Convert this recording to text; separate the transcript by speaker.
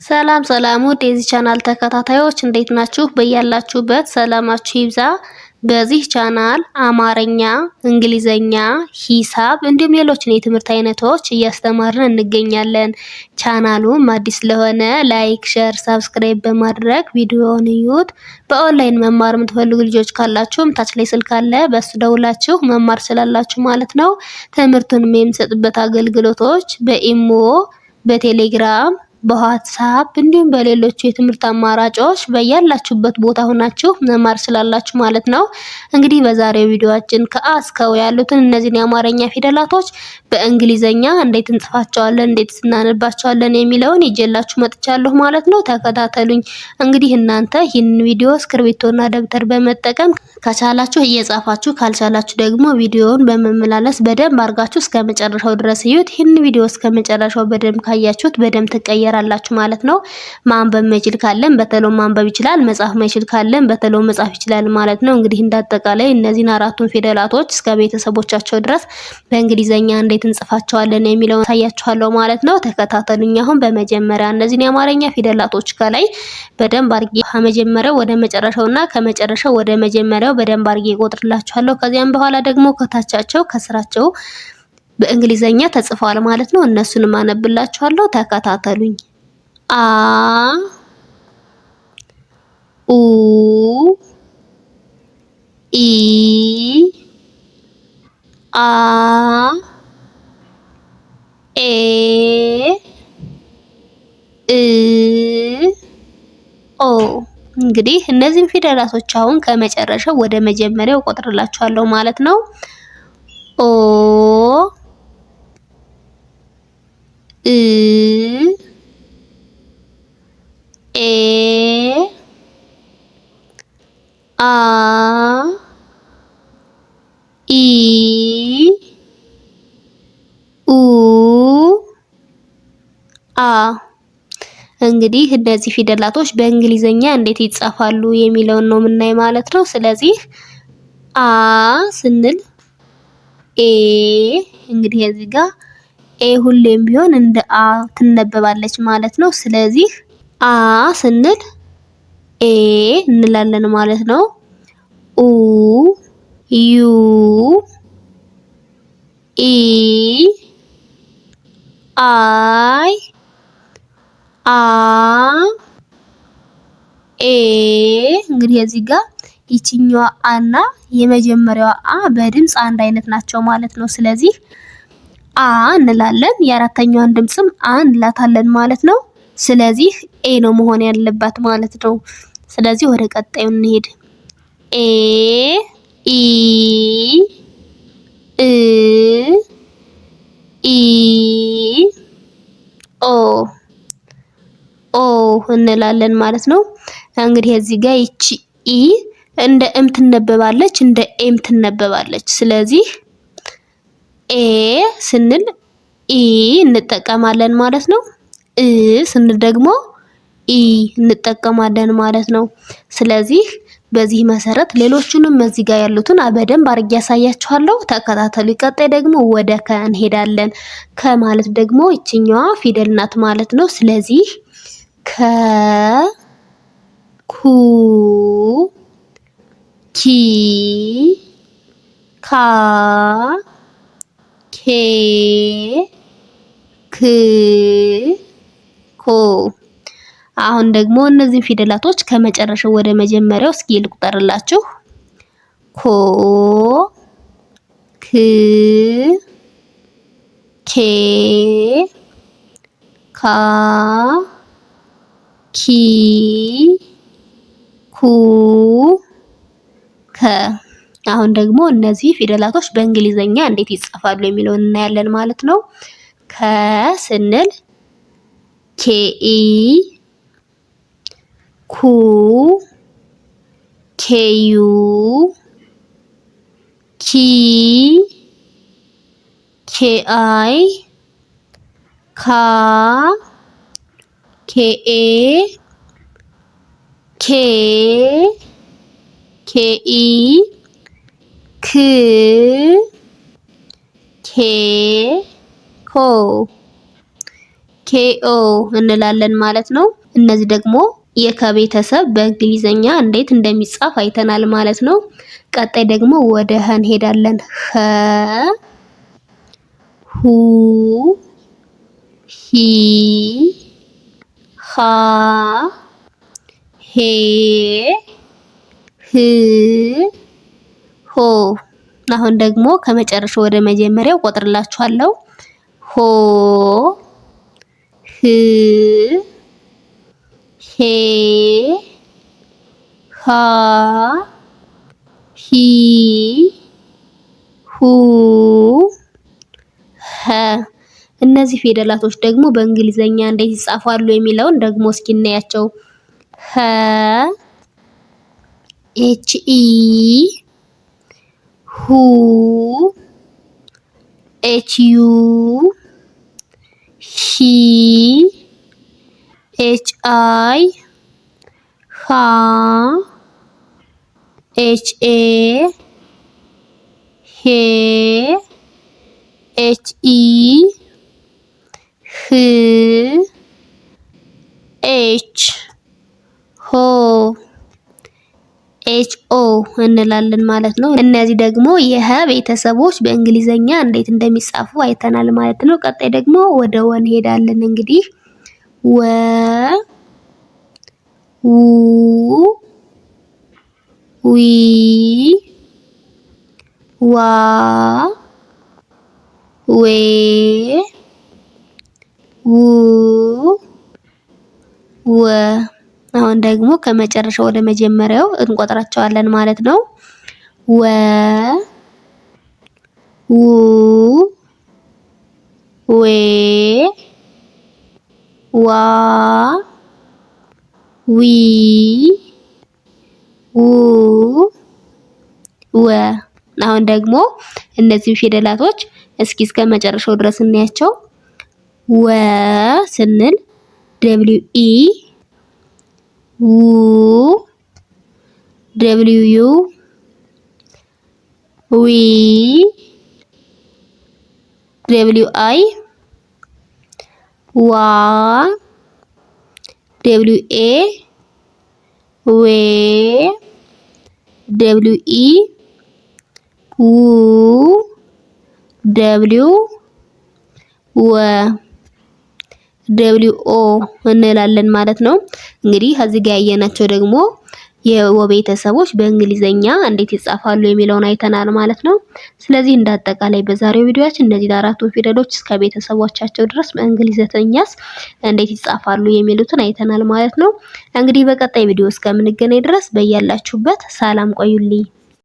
Speaker 1: ሰላም ሰላም ውድ የዚህ ቻናል ተከታታዮች እንዴት ናችሁ? በያላችሁበት ሰላማችሁ ይብዛ። በዚህ ቻናል አማርኛ፣ እንግሊዘኛ፣ ሂሳብ እንዲሁም ሌሎችን የትምህርት አይነቶች እያስተማርን እንገኛለን። ቻናሉም አዲስ ለሆነ ላይክ፣ ሼር፣ ሰብስክራይብ በማድረግ ቪዲዮውን እዩት። በኦንላይን መማር የምትፈልጉ ልጆች ካላችሁም ታች ላይ ስልክ አለ፣ በሱ ደውላችሁ መማር ስላላችሁ ማለት ነው። ትምህርቱንም የምሰጥበት አገልግሎቶች በኢሞ፣ በቴሌግራም፣ በዋትስአፕ እንዲሁም በሌሎች የትምህርት አማራጮች በያላችሁበት ቦታ ሆናችሁ መማር ስላላችሁ ማለት ነው። እንግዲህ በዛሬው ቪዲዮአችን ከአ እስከ ወ ያሉትን እነዚህን የአማርኛ ፊደላቶች በእንግሊዘኛ እንዴት እንጽፋቸዋለን፣ እንዴት እናነባቸዋለን የሚለውን ይዤላችሁ መጥቻለሁ ማለት ነው። ተከታተሉኝ። እንግዲህ እናንተ ይህንን ቪዲዮ እስክሪብቶና ደብተር በመጠቀም ከቻላችሁ እየጻፋችሁ ካልቻላችሁ ደግሞ ቪዲዮውን በመመላለስ በደንብ አድርጋችሁ እስከ መጨረሻው ድረስ እዩት። ይህን ቪዲዮ እስከ መጨረሻው በደንብ ካያችሁት በደንብ ትቀየራላችሁ ማለት ነው። ማንበብ ማይችል ካለን በተሎ ማንበብ ይችላል፣ መጻፍ ማይችል ካለን በተሎ መጻፍ ይችላል ማለት ነው። እንግዲህ እንዳጠቃላይ እነዚህን አራቱን ፊደላቶች እስከ ቤተሰቦቻቸው ድረስ በእንግሊዘኛ እንዴት እንጽፋቸዋለን የሚለውን ታያችኋለሁ ማለት ነው። ተከታተሉኝ። አሁን በመጀመሪያ እነዚህን የአማርኛ ፊደላቶች ከላይ በደንብ አድርጌ ከመጀመሪያው ወደ መጨረሻውና ከመጨረሻው ወደ መጀመሪያው በደንብ አድርጌ እቆጥርላችኋለሁ። ከዚያም በኋላ ደግሞ ከታቻቸው ከስራቸው በእንግሊዘኛ ተጽፈዋል ማለት ነው። እነሱንም አነብላችኋለሁ። ተከታተሉኝ። አ ኡ ኢ አ ኤ እ ኦ እንግዲህ እነዚህን ፊደላቶች አሁን ከመጨረሻው ወደ መጀመሪያው እቆጥርላችኋለሁ ማለት ነው። ኦ እ ኤ አ ኢ ኡ አ እንግዲህ እነዚህ ፊደላቶች በእንግሊዘኛ እንዴት ይጻፋሉ የሚለውን ነው የምናይ ማለት ነው። ስለዚህ አ ስንል ኤ እንግዲህ እዚህ ጋር ኤ ሁሌም ቢሆን እንደ አ ትነበባለች ማለት ነው። ስለዚህ አ ስንል ኤ እንላለን ማለት ነው። ኡ ዩ ኢ አይ አ ኤ እንግዲህ እዚህ ጋር ይችኛዋ አ እና የመጀመሪያዋ አ በድምጽ አንድ አይነት ናቸው ማለት ነው። ስለዚህ አ እንላለን፣ የአራተኛዋን ድምጽም አ እንላታለን ማለት ነው። ስለዚህ ኤ ነው መሆን ያለባት ማለት ነው። ስለዚህ ወደ ቀጣዩ እንሄድ። ኤ ኢ እ ኢ ኦ ኦ እንላለን ማለት ነው። እንግዲህ እዚህ ጋር ይቺ ኢ እንደ እም ትነበባለች፣ እንደ ኤም ትነበባለች። ስለዚህ ኤ ስንል ኢ እንጠቀማለን ማለት ነው። እ ስንል ደግሞ ኢ እንጠቀማለን ማለት ነው። ስለዚህ በዚህ መሰረት ሌሎቹንም እዚህ ጋር ያሉትን በደንብ አድርጌ ያሳያችኋለሁ። ተከታተሉ። ቀጣይ ደግሞ ወደ ከ እንሄዳለን። ከ ማለት ደግሞ ይችኛዋ ፊደል ናት ማለት ነው። ስለዚህ ከ ኩ ኪ ካ ኬ ክ ኮ አሁን ደግሞ እነዚህ ፊደላቶች ከመጨረሻው ወደ መጀመሪያው እስኪ ልቁጠርላችሁ። ኮ ክ ኬ ካ ኪ ኩ ከ አሁን ደግሞ እነዚህ ፊደላቶች በእንግሊዘኛ እንዴት ይጻፋሉ የሚለውን እናያለን ማለት ነው። ከ ስንል ኬ ኢ ኩ ኬ ዩ ኪ ኬ አይ ካ ኬ ኤ ኬ ኬ ኢ ክ ኬ ኮ ኬ KO እንላለን ማለት ነው። እነዚህ ደግሞ የከቤተሰብ በእንግሊዘኛ እንዴት እንደሚጻፍ አይተናል ማለት ነው። ቀጣይ ደግሞ ወደ ሀ እንሄዳለን። ሀ ሁ ሂ ሃ ሄ ህ ሆ። አሁን ደግሞ ከመጨረሻው ወደ መጀመሪያው ቆጥርላችኋለሁ። ሆ ህ ሄ ሃ ሂ ሁ ሀ። እነዚህ ፊደላቶች ደግሞ በእንግሊዘኛ እንዴት ይጻፋሉ የሚለውን ደግሞ እስኪ እናያቸው። ሀ ኤች ኢ ሁ ኤች ዩ ሂ ኤች አይ ሃ ኤች ኤ ሄ ኤች ኢ ህ ኤች ሆ ኤች ኦ እንላለን ማለት ነው። እነዚህ ደግሞ የሀ ቤተሰቦች በእንግሊዘኛ እንዴት እንደሚጻፉ አይተናል ማለት ነው። ቀጣይ ደግሞ ወደ ወ እንሄዳለን። እንግዲህ ወ ው ዊ ዋ ዌ ው ወ። አሁን ደግሞ ከመጨረሻው ወደ መጀመሪያው እንቆጥራቸዋለን ማለት ነው። ወ ው ዌ ዋ ዊ ው ወ። አሁን ደግሞ እነዚህ ፊደላቶች እስከ መጨረሻው ድረስ እናያቸው። ወ ስንል ደብሊው ኢ ው ደብሊው ዩ ዊ ደብሊው አይ ዋ ደብሊው ኤ ዌ ደብሊው ኢ ው ደብሊው ወ ደብሊው ኦ እንላለን ማለት ነው። እንግዲህ እዚህ ጋር ያየናቸው ደግሞ የወ ቤተሰቦች በእንግሊዘኛ እንዴት ይጻፋሉ የሚለውን አይተናል ማለት ነው። ስለዚህ እንዳጠቃላይ በዛሬው ቪዲዮአችን እነዚህ አራቱ ፊደሎች እስከ ቤተሰቦቻቸው ድረስ በእንግሊዘኛስ እንዴት ይጻፋሉ የሚሉትን አይተናል ማለት ነው። እንግዲህ በቀጣይ ቪዲዮ እስከምንገናኝ ድረስ በያላችሁበት ሰላም ቆዩልኝ።